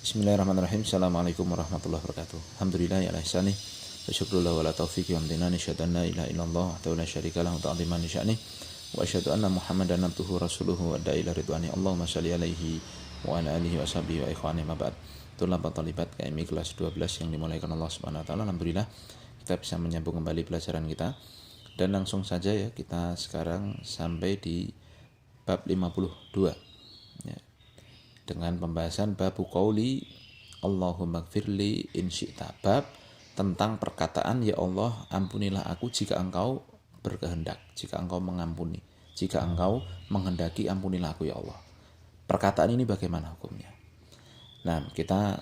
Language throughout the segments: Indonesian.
Bismillahirrahmanirrahim. Assalamualaikum warahmatullahi wabarakatuh. Alhamdulillah ya ihsani. Wa syukrullah wa la taufiqi wa amdinani asyhadu an la ilaha illallah wa la syarika lahu ta'ziman li sya'ni wa asyhadu anna Muhammadan abduhu rasuluhu wa da'i ila ridwani. Allahumma shalli alaihi wa ala alihi wa sahbihi wa ikhwani ma ba'd. Tulab talibat KMI kelas 12 yang dimuliakan Allah Subhanahu wa taala. Alhamdulillah kita bisa menyambung kembali pelajaran kita. Dan langsung saja ya, kita sekarang sampai di bab 52 ya, dengan pembahasan bab qauli Allahumma gfirli in syi'ta, bab tentang perkataan ya Allah ampunilah aku jika engkau berkehendak, jika engkau mengampuni, jika engkau menghendaki ampunilah aku ya Allah. Perkataan ini bagaimana hukumnya? Nah, kita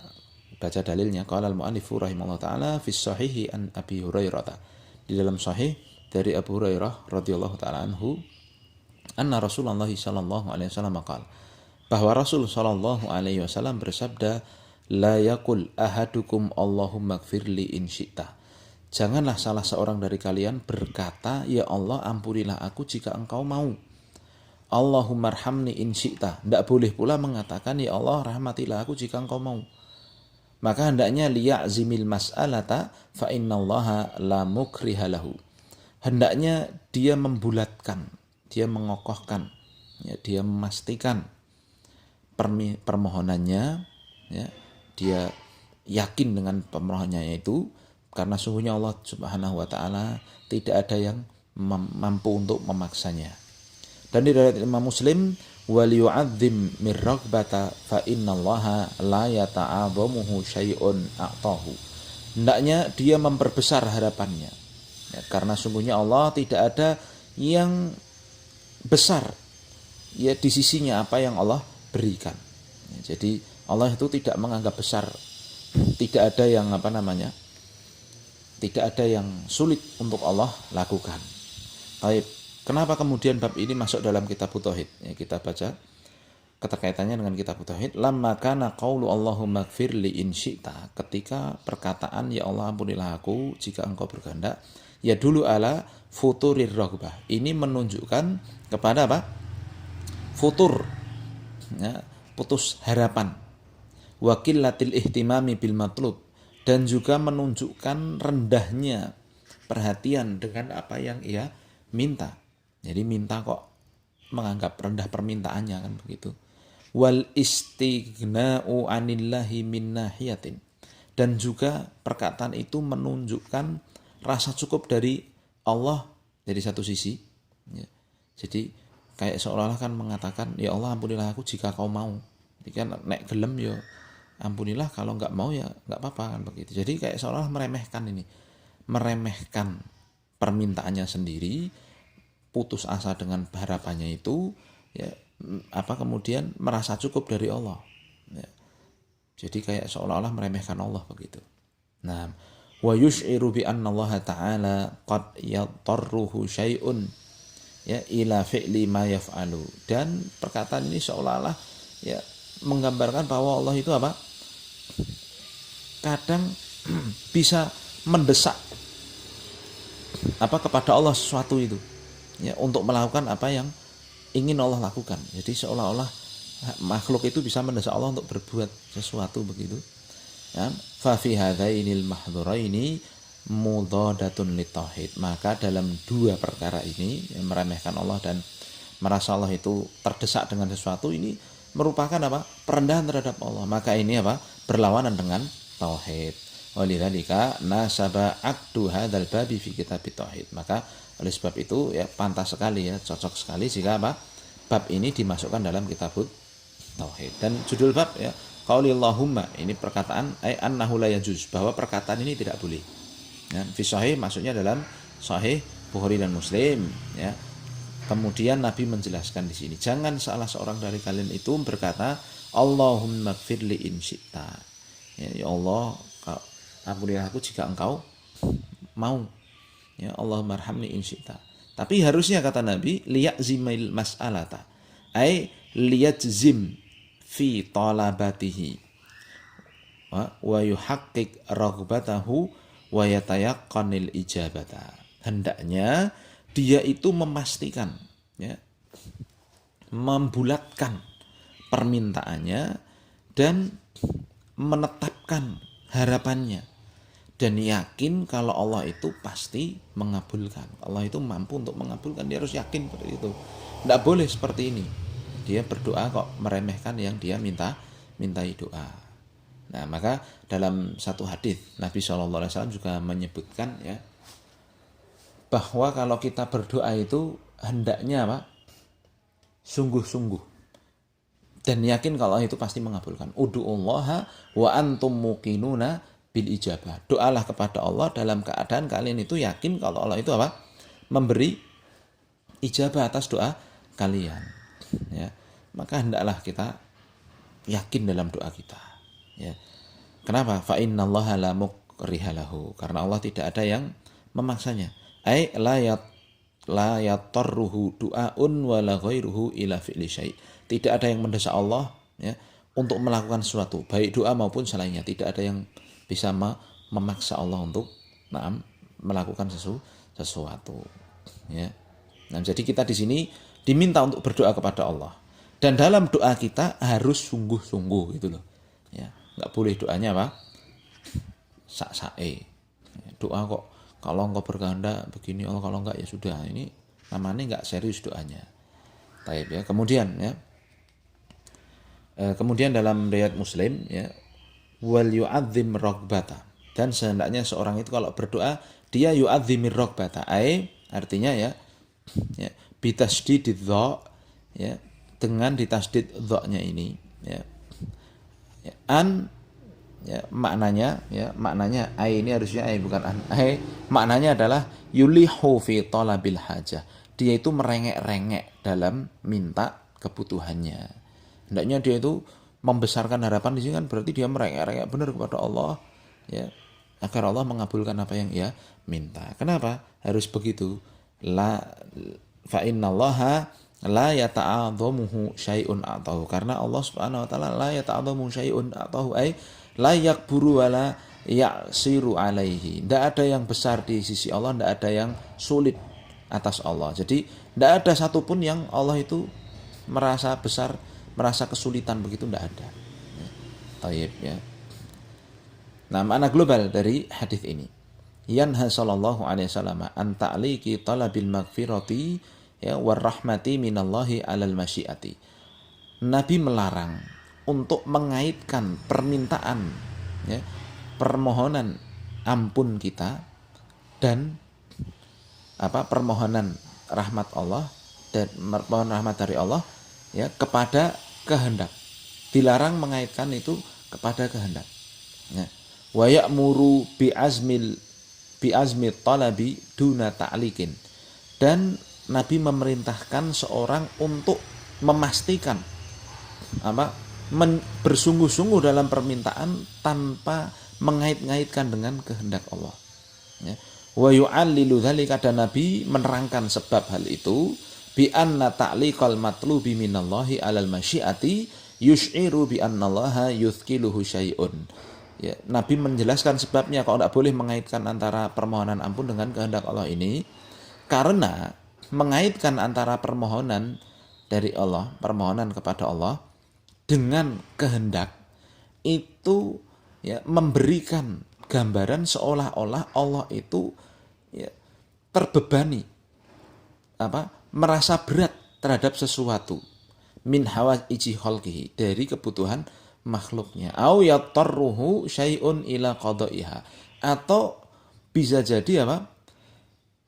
baca dalilnya. Qala al-mu'allifu rahimahullah ta'ala fi sahihi an Abi Hurairah, di dalam sahih dari Abu Hurairah radhiyallahu ta'ala anhu, anna Rasulullah sallallahu alaihi wasallam qala, bahwa Rasul sallallahu alaihi wasallam bersabda, la yaqul ahadukum Allahumma gfirli in syi'ta. Janganlah salah seorang dari kalian berkata, ya Allah ampunilah aku jika engkau mau. Allahumma arhamni in syi'ta. Tidak boleh pula mengatakan, ya Allah rahmatilah aku jika engkau mau. Maka hendaknya liya'zimil mas'alata fa innallaha la mukriha lahu. Hendaknya dia membulatkan, dia mengokohkan, ya, dia memastikan permohonannya, ya, dia yakin dengan permohonannya itu, karena sungguhnya Allah Subhanahu wa taala tidak ada yang mampu untuk memaksanya. Dan di riwayat Imam Muslim, wal yu'adzim mir raghbata fa innallaha la yata'adhamuhu syai'un a'tahu. Hendaknya dia memperbesar harapannya, ya, karena sungguhnya Allah tidak ada yang besar ya di sisinya apa yang Allah berikan. Ya, jadi Allah itu tidak menganggap besar, tidak ada yang tidak ada yang sulit untuk Allah lakukan. Baik, kenapa kemudian bab ini masuk dalam kitab tauhid? Ya, kita baca keterkaitannya dengan kitab tauhid. Lamma kana qaulu Allahumma gfirli in syi'ta, ketika perkataan ya Allah ampunilah aku jika engkau berkehendak, ya dulu ala futurir raghbah. Ini menunjukkan kepada apa? Futur, ya, putus harapan, wakilatil ihtimami bil matlub, dan juga menunjukkan rendahnya perhatian dengan apa yang ia minta. Jadi minta kok menganggap rendah permintaannya, kan begitu. Wal istighna'u anillahi min nahiyatin, dan juga perkataan itu menunjukkan rasa cukup dari Allah dari satu sisi, ya. Jadi kayak seolah-olah kan mengatakan, ya Allah ampunilah aku jika kau mau. Jadi kan nek gelem ya ampunilah, kalau nggak mau ya nggak apa-apa, kan begitu. Jadi kayak seolah-olah meremehkan permintaannya sendiri, putus asa dengan harapannya itu, ya kemudian merasa cukup dari Allah, ya. Jadi kayak seolah-olah meremehkan Allah begitu. Nah, wa yush'iru bi anna Allah ta'ala qad yatarruhu syai'un, ya, ila fi'li ma yaf'alu. Dan perkataan ini seolah-olah ya menggambarkan bahwa Allah itu kadang bisa mendesak kepada Allah sesuatu itu, ya, untuk melakukan apa yang ingin Allah lakukan. Jadi seolah-olah makhluk itu bisa mendesak Allah untuk berbuat sesuatu begitu, ya. Fa fi hadzainil mahdhuraini mudhadatun litauhid. Maka dalam dua perkara ini, yang meremehkan Allah dan merasa Allah itu terdesak dengan sesuatu, ini merupakan perendahan terhadap Allah. Maka ini berlawanan dengan tauhid. Walidzalika nasaba aqdu hadzal babi fi kitab tauhid. Maka oleh sebab itu ya pantas sekali, ya cocok sekali jika bab ini dimasukkan dalam kitab tauhid. Dan judul bab, ya, qaulillahumma, ini perkataan annahu la yajuz, bahwa perkataan ini tidak boleh. Ya, fi sahih maksudnya dalam sahih Bukhari dan Muslim, ya. Kemudian Nabi menjelaskan di sini, jangan salah seorang dari kalian itu berkata Allahumma gfirli in syi'ta, ya Allah ampunilah aku jika engkau mau, ya Allahumma arhamni in syi'ta. Tapi harusnya kata Nabi liya'zimil mas'alata, ay liyajzim fi talabatihi wa yuhaqqiq raghbatahu wa yatayaqqanil ijabata. Hendaknya dia itu memastikan, ya, membulatkan permintaannya dan menetapkan harapannya dan yakin kalau Allah itu pasti mengabulkan. Allah itu mampu untuk mengabulkan, dia harus yakin seperti itu. Tidak boleh seperti ini. Dia berdoa kok meremehkan yang dia mintai doa. Nah, maka dalam satu hadis Nabi SAW juga menyebutkan ya bahwa kalau kita berdoa itu hendaknya apa? Sungguh-sungguh dan yakin kalau Allah itu pasti mengabulkan. Ud'ullaha wa antum muqinuna bil ijabah. Doalah kepada Allah dalam keadaan kalian itu yakin kalau Allah itu apa? Memberi ijabah atas doa kalian. Ya. Maka hendaklah kita yakin dalam doa kita. Ya. Kenapa? Fa innallaha la mukriha lahu. Karena Allah tidak ada yang memaksanya. Ai la yatarruhu du'aun wa la ghairuhu ila fi'li syai'. Tidak ada yang mendesak Allah ya untuk melakukan sesuatu, baik doa maupun selainnya. Tidak ada yang bisa memaksa Allah untuk melakukan sesuatu. Ya. Nah, jadi kita di sini diminta untuk berdoa kepada Allah. Dan dalam doa kita harus sungguh-sungguh gitu loh. Ya, enggak boleh doanya apa? Sak-sae. Doa kok kalau engkau berkehendak begini, Allah kalau enggak ya sudah. Ini namanya enggak serius doanya. Taib ya. Kemudian dalam riwayat Muslim ya, wal yu'adzim ragbata, dan sehendaknya seorang itu kalau berdoa dia yu'adzimir ragbata, artinya ya bitasdididz dha ya, dengan ditasdid dha-nya ini ya, maknanya ini harusnya bukan an. Maknanya adalah yulihu fi talabil hajah, dia itu merengek-rengek dalam minta kebutuhannya. Hendaknya dia itu membesarkan harapan di sini kan berarti dia merengek-rengek benar kepada Allah ya, agar Allah mengabulkan apa yang ia minta. Kenapa harus begitu? Fa innallaha la yata'adhamuhu syai'un atahu, karena Allah Subhanahu wa taala la yata'adhamuhu syai'un atahu la yakburu wa la ya'siru alaihi. Tidak ada yang besar di sisi Allah, tidak ada yang sulit atas Allah. Jadi tidak ada satupun yang Allah itu merasa besar, merasa kesulitan begitu, tidak ada. Taib ya. Nah, makna global dari hadis ini, yanha sallallahu alaihi wasallam an ta'liqi talabil maghfirati ya warahmati minallahi alal masyiati. Nabi melarang untuk mengaitkan permintaan ya, permohonan ampun kita dan permohonan rahmat Allah dan permohonan rahmat dari Allah ya kepada kehendak. Dilarang mengaitkan itu kepada kehendak. Ya. Wa ya'muru bi azmi talabi duna ta'liqin. Dan Nabi memerintahkan seorang untuk memastikan bersungguh-sungguh dalam permintaan tanpa mengait-ngaitkan dengan kehendak Allah. Ya. Wa yu'allilu dzalika, dan Nabi menerangkan sebab hal itu bi anna ta'liqal matlubi minallahi alal masyiati yush'iru bi annallaha yuthqiluhu syai'un. Ya, Nabi menjelaskan sebabnya kalau tidak boleh mengaitkan antara permohonan ampun dengan kehendak Allah ini, karena mengaitkan antara permohonan dari Allah, permohonan kepada Allah dengan kehendak itu ya memberikan gambaran seolah-olah Allah itu ya terbebani merasa berat terhadap sesuatu min hawaiji khalqihi, dari kebutuhan makhluknya, au yatarruhu syai'un ila qada'iha, atau bisa jadi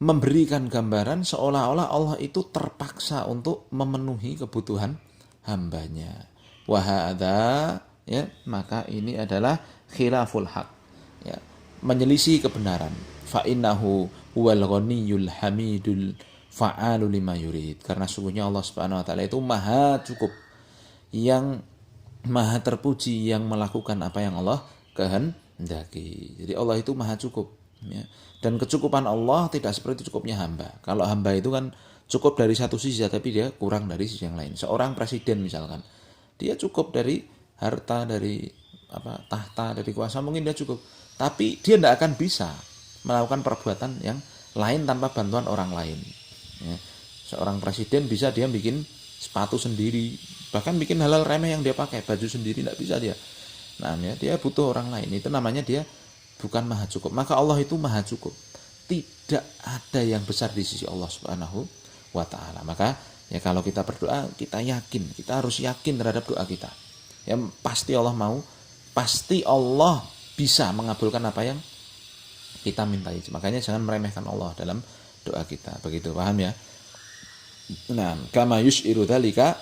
memberikan gambaran seolah-olah Allah itu terpaksa untuk memenuhi kebutuhan hambanya. Wa hadza ya, maka ini adalah khilaful haq ya, menyelisih kebenaran. Fa innahu huwal ghaniyul hamidul fa'alu lima yurid, karena sungguhnya Allah Subhanahu wa taala itu maha cukup, yang maha terpuji, yang melakukan apa yang Allah kehendaki. Jadi Allah itu maha cukup ya. Dan kecukupan Allah tidak seperti cukupnya hamba. Kalau hamba itu kan cukup dari satu sisi tapi dia kurang dari sisi yang lain. Seorang presiden misalkan, dia cukup dari harta, dari tahta, dari kuasa, mungkin dia cukup, tapi dia tidak akan bisa melakukan perbuatan yang lain tanpa bantuan orang lain ya. Seorang presiden bisa dia bikin sepatu sendiri, bahkan bikin halal remeh yang dia pakai, baju sendiri tidak bisa dia. Nah, ya, dia butuh orang lain. Itu namanya dia bukan maha cukup. Maka Allah itu maha cukup. Tidak ada yang besar di sisi Allah Subhanahu wa taala. Maka ya kalau kita berdoa, kita yakin, kita harus yakin terhadap doa kita. Ya pasti Allah mau, pasti Allah bisa mengabulkan apa yang kita mintai. Makanya jangan meremehkan Allah dalam doa kita. Begitu, paham ya? Nah, kama yus'iru dzalika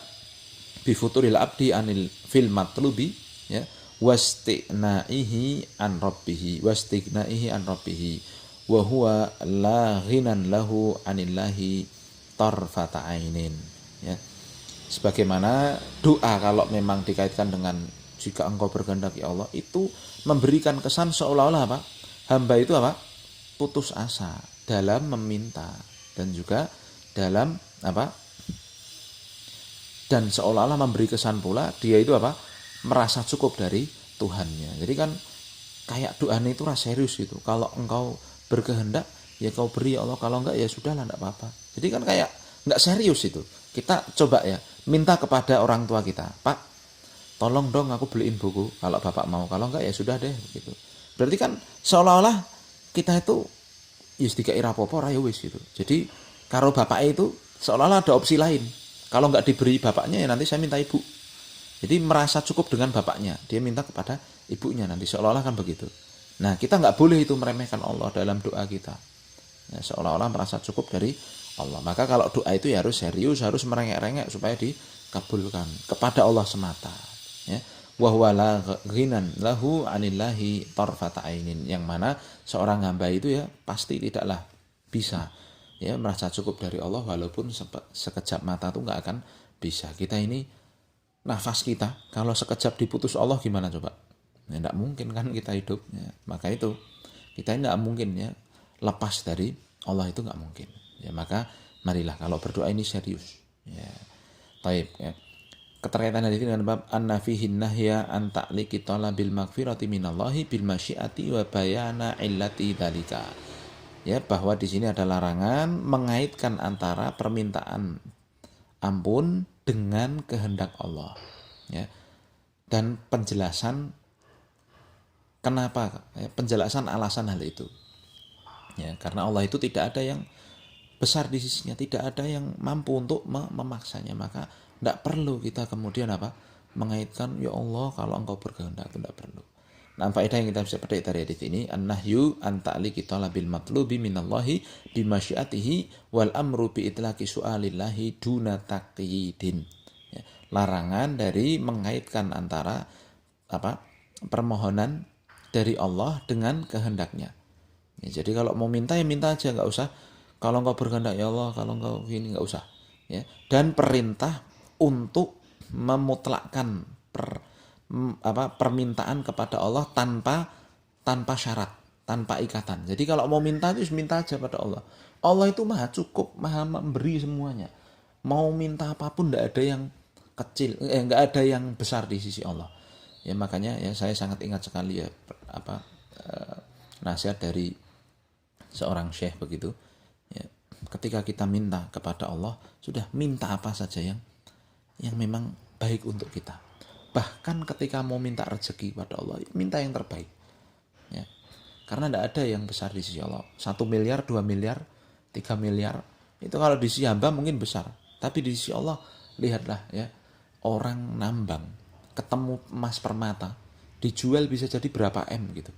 bi futuril abdi anil fil matlubi, ya, wastighnaihi an rabbihi wa huwa la ghinan lahu anillahi tarfata ainin, ya. Sebagaimana doa kalau memang dikaitkan dengan jika engkau berkehendak ya Allah, itu memberikan kesan seolah-olah apa? Hamba itu apa? Putus asa dalam meminta dan juga dalam apa? Dan seolah-olah memberi kesan pula dia itu apa? Merasa cukup dari Tuhannya. Jadi kan kayak doanya itu rasa serius gitu. Kalau engkau berkehendak ya kau beri ya Allah, kalau enggak ya sudahlah, enggak apa-apa. Jadi kan kayak enggak serius itu. Kita coba ya minta kepada orang tua kita, Pak, tolong dong aku beliin buku kalau Bapak mau, kalau enggak ya sudah deh gitu. Berarti kan seolah-olah kita itu ya dikai rapopo ra ya wis gitu. Jadi karo bapak itu seolah-olah ada opsi lain. Kalau enggak diberi bapaknya ya nanti saya minta ibu. Jadi merasa cukup dengan bapaknya, dia minta kepada ibunya nanti, seolah-olah kan begitu. Nah, kita enggak boleh itu meremehkan Allah dalam doa kita. Ya, seolah-olah merasa cukup dari Allah. Maka kalau doa itu ya harus serius, harus merengek-rengek supaya dikabulkan kepada Allah semata. Ya. Wa huwa la ghinan lahu anillahi tarfata ainin, yang mana seorang hamba itu ya pasti tidaklah bisa ya merasa cukup dari Allah walaupun sekejap mata tuh enggak akan bisa. Kita ini nafas kita kalau sekejap diputus Allah gimana coba? Ya enggak mungkin kan kita hidup ya. Maka itu kita enggak mungkin ya lepas dari Allah, itu enggak mungkin. Ya maka marilah kalau berdoa ini serius. Ya. Taib ya. Keterkaitan hadis ini dengan bab an-nafihin nahya an ta'liqi talabil maghfirati minallahi bil masyiati wa bayana illati dzalika. Ya, bahwa di sini ada larangan mengaitkan antara permintaan ampun dengan kehendak Allah. Ya. Dan penjelasan kenapa, ya, penjelasan alasan hal itu. Ya, karena Allah itu tidak ada yang besar di sisinya, tidak ada yang mampu untuk memaksanya, maka tidak perlu kita kemudian apa mengaitkan ya Allah kalau engkau berkehendak, itu tidak perlu. Nah, faedah yang kita bisa petik dari hadis ini, an-nahyu an ta'liqi talabil matlubi minallahi bi masyiatihi wal amru bi itlaqi su'alillahi duna taqyidin. Ya, larangan dari mengaitkan antara apa permohonan dari Allah dengan kehendaknya. Ya, jadi kalau mau minta ya minta aja, enggak usah kalau engkau berkehendak ya Allah, kalau engkau ini enggak usah. Ya, dan perintah untuk memutlakkan permintaan kepada Allah tanpa syarat, tanpa ikatan. Jadi kalau mau minta itu minta aja pada Allah. Allah itu maha cukup, maha memberi semuanya. Mau minta apapun enggak ada yang kecil, enggak ada yang besar di sisi Allah. Ya makanya ya saya sangat ingat sekali ya nasihat dari seorang syekh begitu. Ya, ketika kita minta kepada Allah, sudah minta apa saja yang memang baik untuk kita. Bahkan ketika mau minta rezeki pada Allah, minta yang terbaik. Ya. Karena tidak ada yang besar di sisi Allah. 1 miliar, 2 miliar, 3 miliar, itu kalau di sisi hamba mungkin besar. Tapi di sisi Allah, lihatlah ya, orang nambang, ketemu emas permata, dijual bisa jadi berapa M gitu.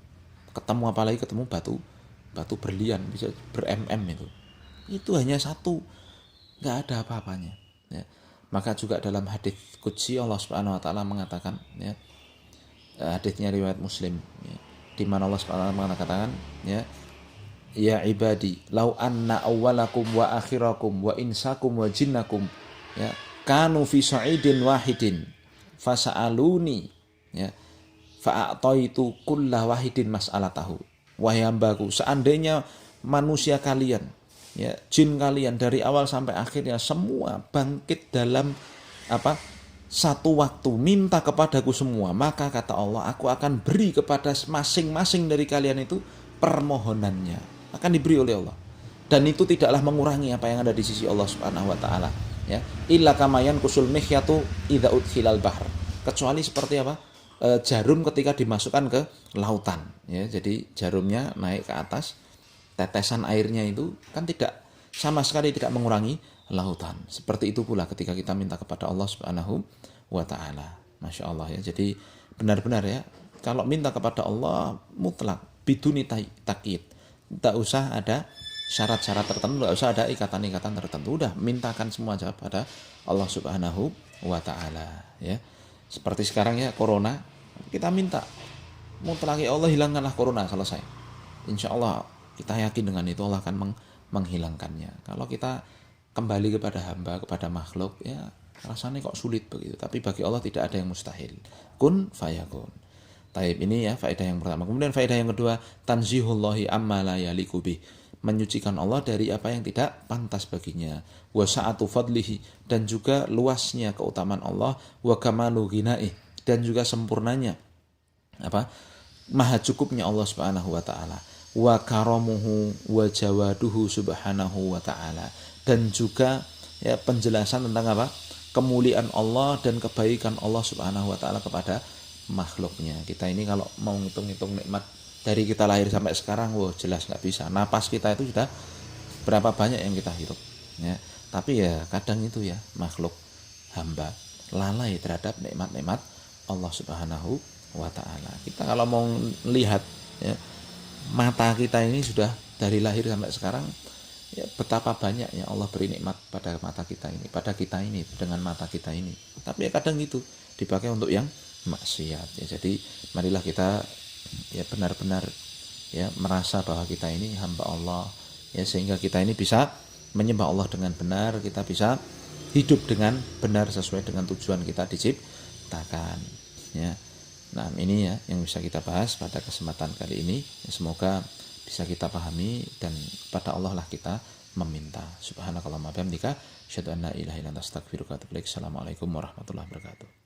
Ketemu apalagi ketemu batu berlian, bisa ber-MM itu. Itu hanya satu, nggak ada apa-apanya. Ya. Maka juga dalam hadis qudsi Allah Subhanahu wa taala mengatakan ya, hadisnya riwayat Muslim ya, di mana Allah Subhanahu wa taala mengatakan ya ibadi lau anna awwalakum wa akhirakum wa insakum wa jinnakum ya kanu fi sa'idin wahidin fasa'aluni ya fa'ataitu kullah wahidin mas'alatahu. Wahai hambaku, seandainya manusia kalian ya, jin kalian dari awal sampai akhirnya semua bangkit dalam satu waktu minta kepadaku semua, maka kata Allah, aku akan beri kepada masing-masing dari kalian itu permohonannya, akan diberi oleh Allah, dan itu tidaklah mengurangi apa yang ada di sisi Allah Subhanahu wa taala ya. Illa kamayan kusul mihyatu idza udkhilal bahr, kecuali seperti apa jarum ketika dimasukkan ke lautan, ya. Jadi jarumnya naik ke atas, tetesan airnya itu kan tidak sama sekali tidak mengurangi lautan. Seperti itu pula ketika kita minta kepada Allah Subhanahu wa taala. Masya Allah ya. Jadi benar-benar ya, kalau minta kepada Allah mutlak biduni takyid. Tidak usah ada syarat-syarat tertentu, tidak usah ada ikatan-ikatan tertentu. Udah mintakan semua aja pada Allah Subhanahu wa taala ya. Seperti sekarang ya corona, kita minta mutlak ya Allah hilangkanlah corona, selesai. Insya Allah kita yakin dengan itu Allah akan menghilangkannya. Kalau kita kembali kepada hamba, kepada makhluk ya rasanya kok sulit begitu. Tapi bagi Allah tidak ada yang mustahil. Kun fayakun. Taib, ini ya faedah yang pertama. Kemudian faedah yang kedua, tanzihullahi amma la yaliqu bih. Menyucikan Allah dari apa yang tidak pantas baginya. Wa sa'atu fadlihi, dan juga luasnya keutamaan Allah, wa kamalu ghinaih, dan juga sempurnanya apa? Maha cukupnya Allah Subhanahu wa taala. Wa karamuhu wa jawaduhu subhanahu wa taala. Dan juga ya penjelasan tentang apa? Kemuliaan Allah dan kebaikan Allah Subhanahu wa taala kepada makhluknya. Kita ini kalau mau ngitung-ngitung nikmat dari kita lahir sampai sekarang, wah jelas nggak bisa. Napas kita itu sudah berapa banyak yang kita hirup ya. Tapi ya kadang itu ya makhluk hamba lalai terhadap nikmat-nikmat Allah Subhanahu wa taala. Kita kalau mau lihat ya, mata kita ini sudah dari lahir sampai sekarang ya betapa banyaknya Allah beri nikmat pada mata kita ini, pada kita ini, dengan mata kita ini. Tapi ya kadang itu dipakai untuk yang maksiat ya. Jadi marilah kita ya benar-benar ya merasa bahwa kita ini hamba Allah ya, sehingga kita ini bisa menyembah Allah dengan benar, kita bisa hidup dengan benar sesuai dengan tujuan kita diciptakan ya. Nah, ini ya yang bisa kita bahas pada kesempatan kali ini. Semoga bisa kita pahami dan pada Allah lah kita meminta. Subhanakallahumma bihamdika asyhadu an la ilaha illa anta astaghfiruka wa atubu ilaik. Assalamualaikum warahmatullahi wabarakatuh.